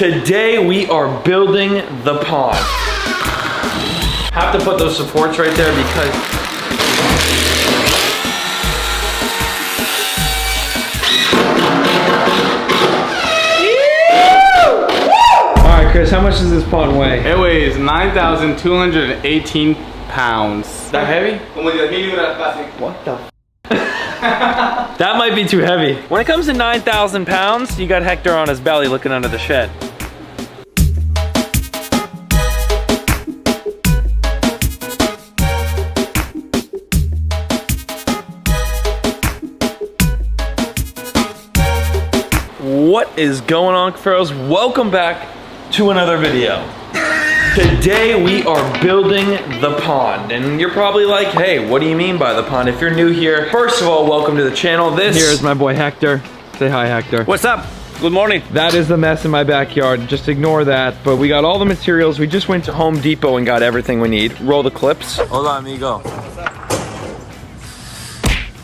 Today we are building the pond. Have to put those supports right there because Alright Chris, how much does this pond weigh? It weighs 9,218 pounds. Is that heavy? What the That might be too heavy. When it comes to 9,000 pounds, you got Hector on his belly looking under the shed. What is going on, Cuffaros? Welcome back to another video. Today we are building the pond, and you're probably like, hey, what do you mean by the pond? If you're new here, first of all, welcome to the channel. This here is my boy Hector. Say hi, Hector. What's up? Good morning. That is the mess in my backyard. Just ignore that. But we got all the materials. We just went to Home Depot and got everything we need. Roll the clips. Hola, amigo.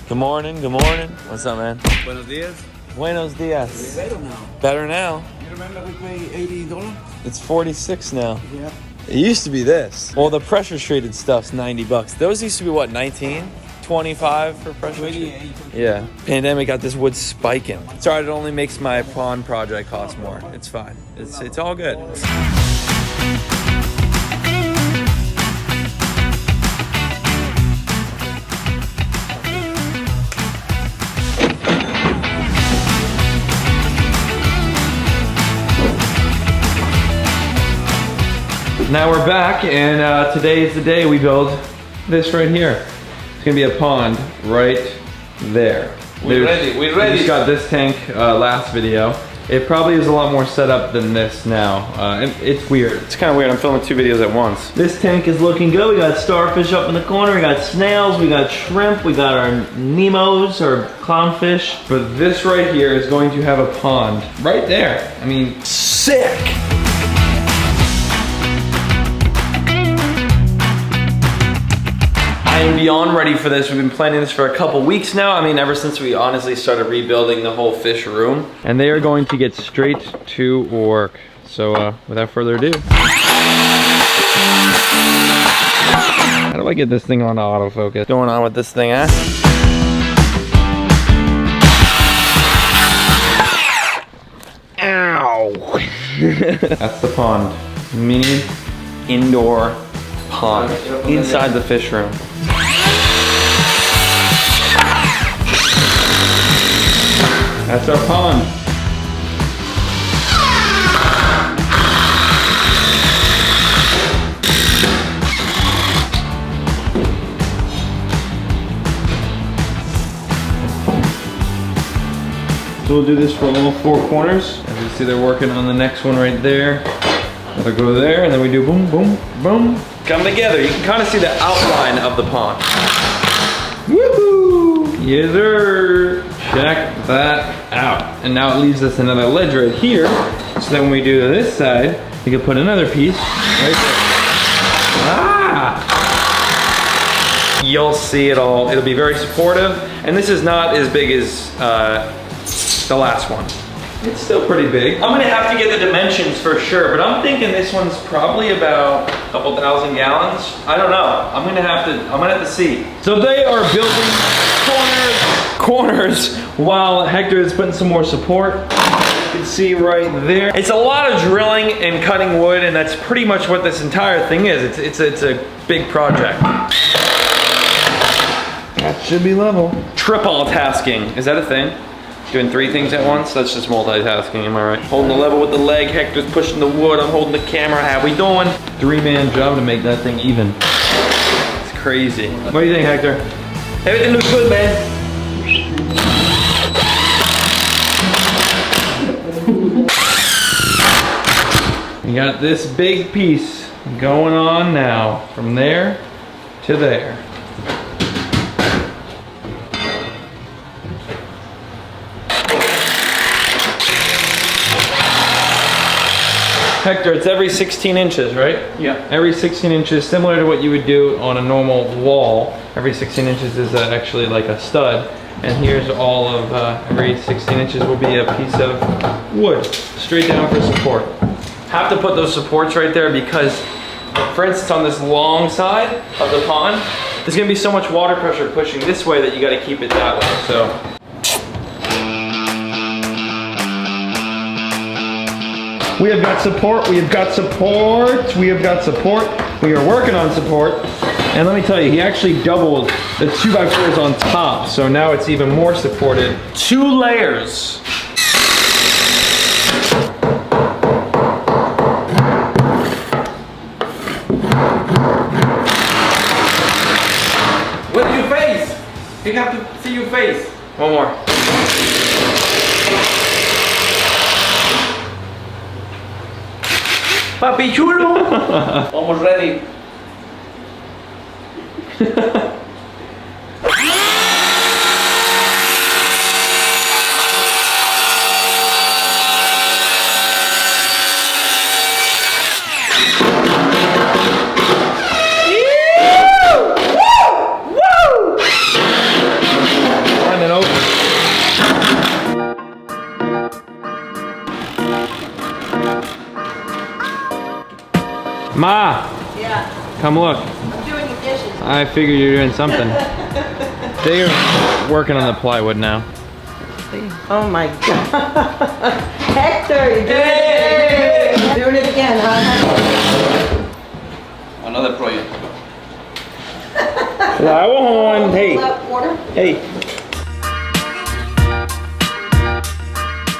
Good morning. Good morning. What's up, man? Buenos dias. Buenos dias. Better now. Better now. You remember we paid $80? It's 46 now. Yeah. It used to be this. Well, the pressure treated stuff's 90 bucks. Those used to be what, 19? 25 for pressure treated? Yeah. Pandemic got this wood spiking. Sorry, it only makes my pond project cost more. It's fine. It's all good. Now we're back, and today is the day we build this right here. It's gonna be a pond right there. We're ready. We just got this tank last video. It probably is a lot more set up than this now. It's weird. It's kind of weird. I'm filming two videos at once. This tank is looking good. We got starfish up in the corner. We got snails. We got shrimp. We got our Nemos or clownfish. But this right here is going to have a pond right there. I mean, sick. I am beyond ready for this. We've been planning this for a couple weeks now. I mean, ever since we honestly started rebuilding the whole fish room. And they are going to get straight to work. So without further ado. How do I get this thing on autofocus? What's going on with this thing, huh? Ow! That's the pond. Mini indoor pond inside the fish room. That's our pond. So we'll do this for all four corners. As you see, they're working on the next one right there. They'll go there, and then we do boom, boom, boom. Come together. You can kind of see the outline of the pond. Woohoo! Yes, sir. Check that out. And now it leaves us another ledge right here. So then when we do this side, we can put another piece right there. Ah! You'll see it all. It'll be very supportive. And this is not as big as the last one. It's still pretty big. I'm gonna have to get the dimensions for sure, but I'm thinking this one's probably about a couple thousand gallons. I don't know. I'm gonna have to see. So they are building corners while Hector is putting some more support. You can see right there. It's a lot of drilling and cutting wood, and that's pretty much what this entire thing is. It's a big project. That should be level. Triple tasking. Is that a thing? Doing three things at once? That's just multitasking, am I right? Holding the level with the leg, Hector's pushing the wood, I'm holding the camera. How we doing? Three-man job to make that thing even. It's crazy. What do you think, Hector? Everything looks good, man. We got this big piece going on now, from there to there. Hector, it's every 16 inches, right? Yeah. Every 16 inches, similar to what you would do on a normal wall. Every 16 inches is actually like a stud. And here's all of, every 16 inches will be a piece of wood, straight down for support. have to put those supports right there because, for instance, on this long side of the pond, there's gonna be so much water pressure pushing this way that you gotta keep it that way, so. We have got support, we have got support, we have got support. We are working on support. And let me tell you, he actually doubled the 2x4s on top, so now it's even more supported. 2 layers. What's your face? You have to see your face. One more. Papi chulo. Almost ready. Ma! Yeah, Come look. I'm doing the dishes. I figured you're doing something. They're working on the plywood now. Oh my God. Hector, you're doing it again. Doing it again, huh? Another project. Flower horn. Hey. Water? Hey.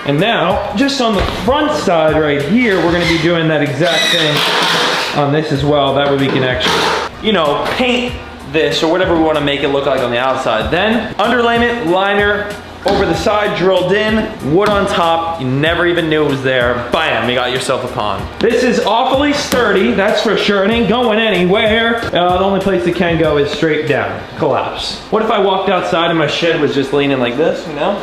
And now, just on the front side right here, we're gonna be doing that exact thing on this as well. That way we can actually, you know, paint this or whatever we wanna make it look like on the outside. Then, underlayment, liner, over the side, drilled in, wood on top. You never even knew it was there. Bam, you got yourself a pond. This is awfully sturdy, that's for sure. It ain't going anywhere. The only place it can go is straight down, collapse. What if I walked outside and my shed was just leaning like this, you know?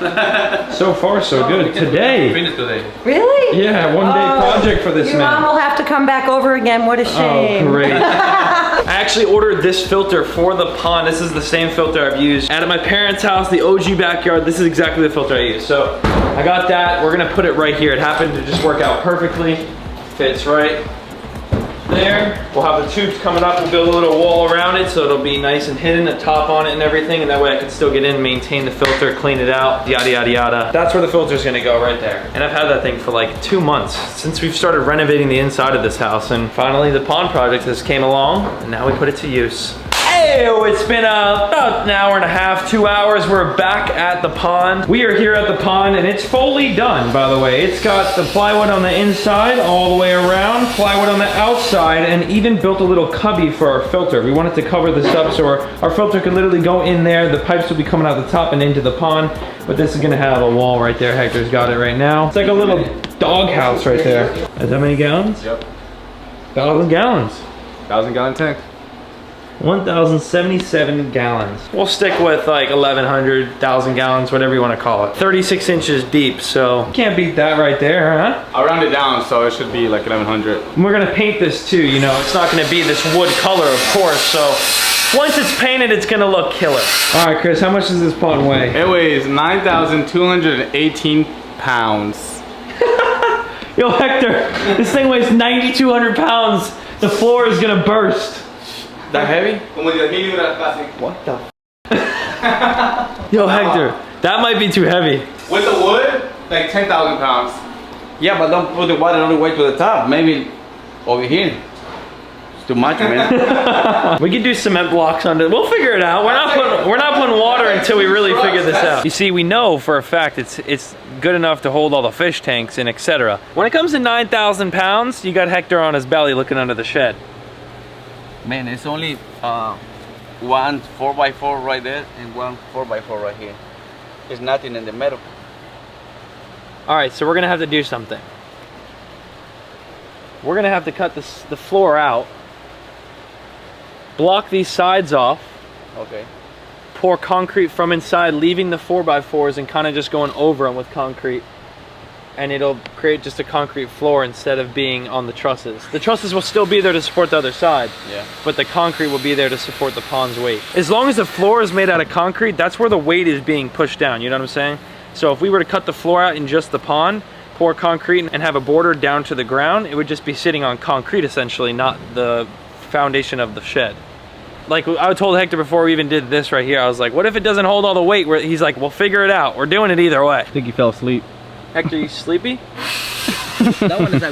So far, so good. Today. Finished today. Really? Yeah, one-day project for this Your man. mom will have to come back over again. What a shame. Oh, great. I actually ordered this filter for the pond. This is the same filter I've used at my parents' house, the OG backyard. This is exactly the filter I use. So I got that. We're gonna put it right here. It happened to just work out perfectly. Fits right there. We'll have the tubes coming up. We'll build a little wall around it so it'll be nice and hidden, a top on it and everything, and that way I can still get in, maintain the filter, clean it out, yada, yada, yada. That's where the filter's gonna go right there. And I've had that thing for like 2 months since we've started renovating the inside of this house, and finally the pond project just came along, and now we put it to use. Hey, it's been about an hour and a half, 2 hours. We're back at the pond. We are here at the pond and it's fully done, by the way. It's got the plywood on the inside all the way around, plywood on the outside, and even built a little cubby for our filter. We wanted to cover this up so our filter could literally go in there. The pipes will be coming out the top and into the pond, but this is gonna have a wall right there. Hector's got it right now. It's like a little dog house right there. Is that many gallons? Yep. 1,000 gallons. 1,000-gallon tank. 1,077 gallons. We'll stick with like 1,100, 1,000 gallons, whatever you want to call it. 36 inches deep, so can't beat that right there, huh? I'll round it down, so it should be like 1,100. And we're gonna paint this too, you know. It's not gonna be this wood color, of course, so once it's painted, it's gonna look killer. All right, Chris, how much does this pond weigh? It weighs 9,218 pounds. Yo, Hector, this thing weighs 9,200 pounds. The floor is gonna burst. That heavy? What the Yo, Hector, that might be too heavy. With the wood, like 10,000 pounds. Yeah, but don't put the water all the way to the top. Maybe over here. It's too much, man. We can do cement blocks under. We'll figure it out. We're not putting water until we really figure this out. You see, we know for a fact it's good enough to hold all the fish tanks and etc. When it comes to 9,000 pounds, you got Hector on his belly looking under the shed. Man, it's only one 4x4 right there and one 4x4 right here. There's nothing in the middle. All right, so we're gonna have to do something. We're gonna have to cut the floor out, block these sides off, Okay. pour concrete from inside, leaving the 4x4s and kind of just going over them with concrete. And it'll create just a concrete floor instead of being on the trusses. The trusses will still be there to support the other side, Yeah. but the concrete will be there to support the pond's weight. As long as the floor is made out of concrete, that's where the weight is being pushed down, you know what I'm saying? So if we were to cut the floor out in just the pond, pour concrete and have a border down to the ground, it would just be sitting on concrete essentially, not the foundation of the shed. Like I told Hector before we even did this right here, I was like, what if it doesn't hold all the weight? Where he's like, we'll figure it out. We're doing it either way. I think he fell asleep. Hector, you sleepy? That one is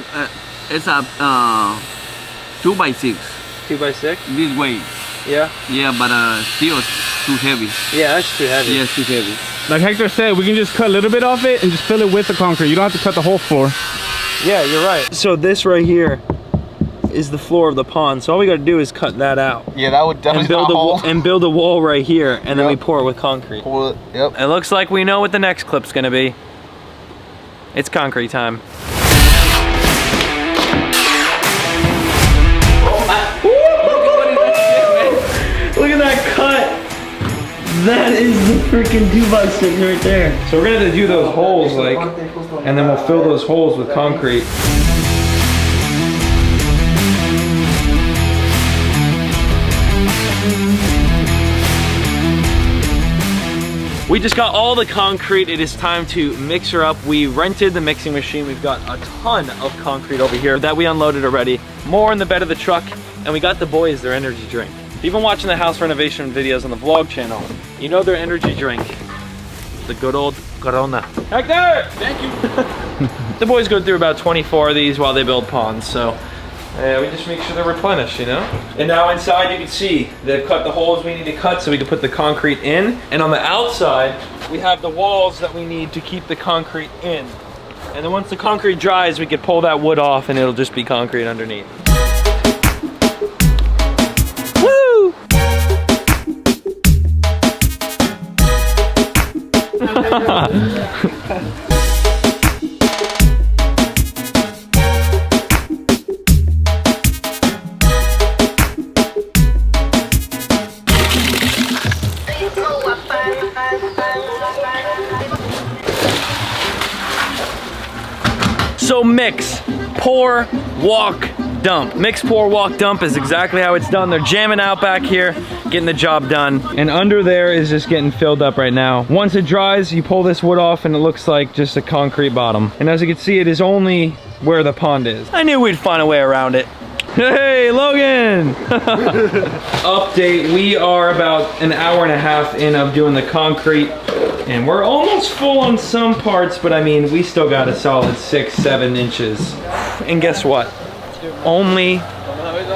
it's a 2x6. 2x6? This way. Yeah. Yeah, but still it's too heavy. Yeah, that's too heavy. Yeah, it's too heavy. Like Hector said, we can just cut a little bit off it and just fill it with the concrete. You don't have to cut the whole floor. Yeah, you're right. So this right here is the floor of the pond. So all we got to do is cut that out. Yeah, that would definitely build a wall right here, and then we pour it with concrete. Yep. It looks like we know what the next clip's gonna be. It's concrete time. Look at that cut. That is the freaking 2x6 right there. So we're gonna have to do those holes like, and then we'll fill those holes with concrete. We just got all the concrete. It is time to mix her up. We rented the mixing machine. We've got a ton of concrete over here that we unloaded already. More in the bed of the truck. And we got the boys their energy drink. If you've been watching the house renovation videos on the vlog channel, you know their energy drink. The good old Corona. Hector! Thank you. The boys go through about 24 of these while they build ponds, so we just make sure they're replenished, you know? And now inside you can see they've cut the holes we need to cut so we can put the concrete in. And on the outside, we have the walls that we need to keep the concrete in. And then once the concrete dries, we could pull that wood off and it'll just be concrete underneath. Woo! So mix, pour, walk, dump. Mix, pour, walk, dump is exactly how it's done. They're jamming out back here, getting the job done. And under there is just getting filled up right now. Once it dries, you pull this wood off and it looks like just a concrete bottom. And as you can see, it is only where the pond is. I knew we'd find a way around it. Hey, Logan! Update, we are about an hour and a half in of doing the concrete. And we're almost full on some parts, but I mean, we still got a solid 6-7 inches. And guess what? Only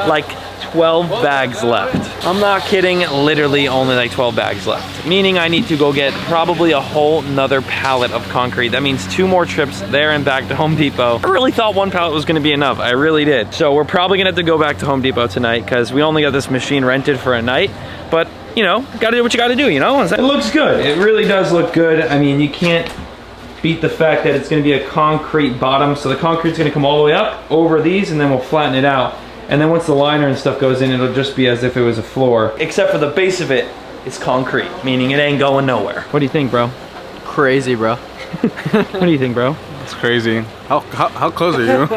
like 12 bags left. I'm not kidding, literally only like 12 bags left. Meaning I need to go get probably a whole nother pallet of concrete. That means 2 more trips there and back to Home Depot. I really thought 1 pallet was gonna be enough. I really did. So we're probably gonna have to go back to Home Depot tonight because we only got this machine rented for a night. But you know, gotta do what you gotta do, you know? It looks good. It really does look good. I mean, you can't beat the fact that it's gonna be a concrete bottom. So the concrete's gonna come all the way up over these and then we'll flatten it out. And then once the liner and stuff goes in, it'll just be as if it was a floor. Except for the base of it is concrete, meaning it ain't going nowhere. What do you think, bro? Crazy, bro. What do you think, bro? It's crazy. How close are you?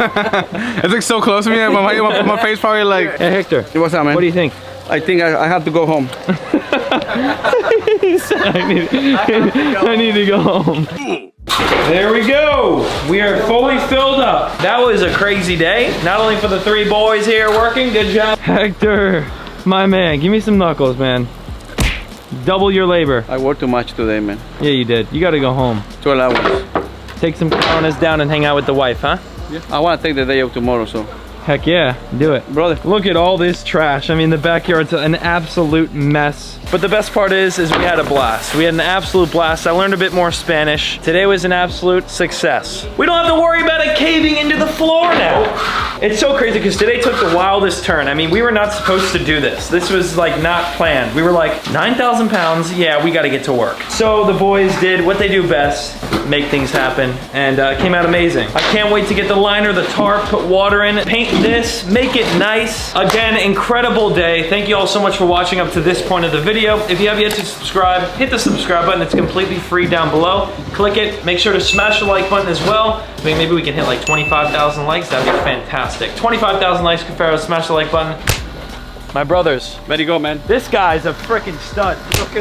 It's like so close to me. My face probably like. Hey, Hector. What's up, man? What do you think? I think I have to go home. I need to go home. There we go. We are fully filled up. That was a crazy day. Not only for the 3 boys here working, good job. Hector, my man, give me some knuckles, man. Double your labor. I worked too much today, man. Yeah, you did. You gotta go home. 12 hours. Take some coronas down and hang out with the wife, huh? Yeah. I want to take the day off tomorrow, so. Heck yeah, do it. Brother. Look at all this trash. I mean, the backyard's an absolute mess. But the best part is we had a blast. We had an absolute blast. I learned a bit more Spanish. Today was an absolute success. We don't have to worry about it caving into the floor now. It's so crazy because today took the wildest turn. I mean, we were not supposed to do this. This was like not planned. We were like, 9,000 pounds, yeah, we gotta get to work. So the boys did what they do best, make things happen, and came out amazing. I can't wait to get the liner, the tarp, put water in, paint this, make it nice. Again, incredible day. Thank you all so much for watching up to this point of the video. If you have yet to subscribe, hit the subscribe button. It's completely free down below. Click it. Make sure to smash the like button as well. I mean, maybe we can hit like 25,000 likes. That'd be fantastic. 25,000 likes, Cuffaro. Smash the like button. My brothers. Ready to go, man. This guy's a freaking stud. Look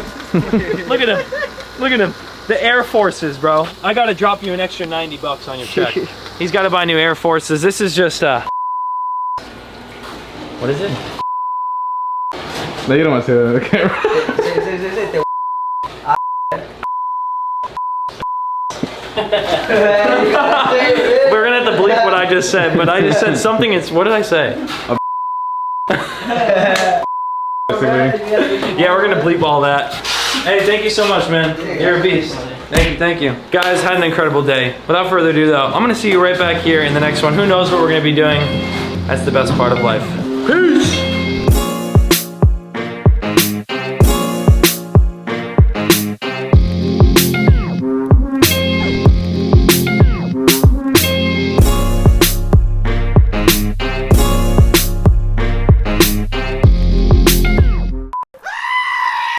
at him. Look at him. The Air Forces, bro. I gotta drop you an extra 90 bucks on your check. He's gotta buy new Air Forces. This is just what is it? No, you don't want to say that on the camera. We're gonna have to bleep what I just said, but I just said something. What did I say? Yeah, we're gonna bleep all that. Hey, thank you so much, man. You're a beast. Thank you. Guys, had an incredible day. Without further ado though, I'm gonna see you right back here in the next one. Who knows what we're gonna be doing? That's the best part of life. Peace!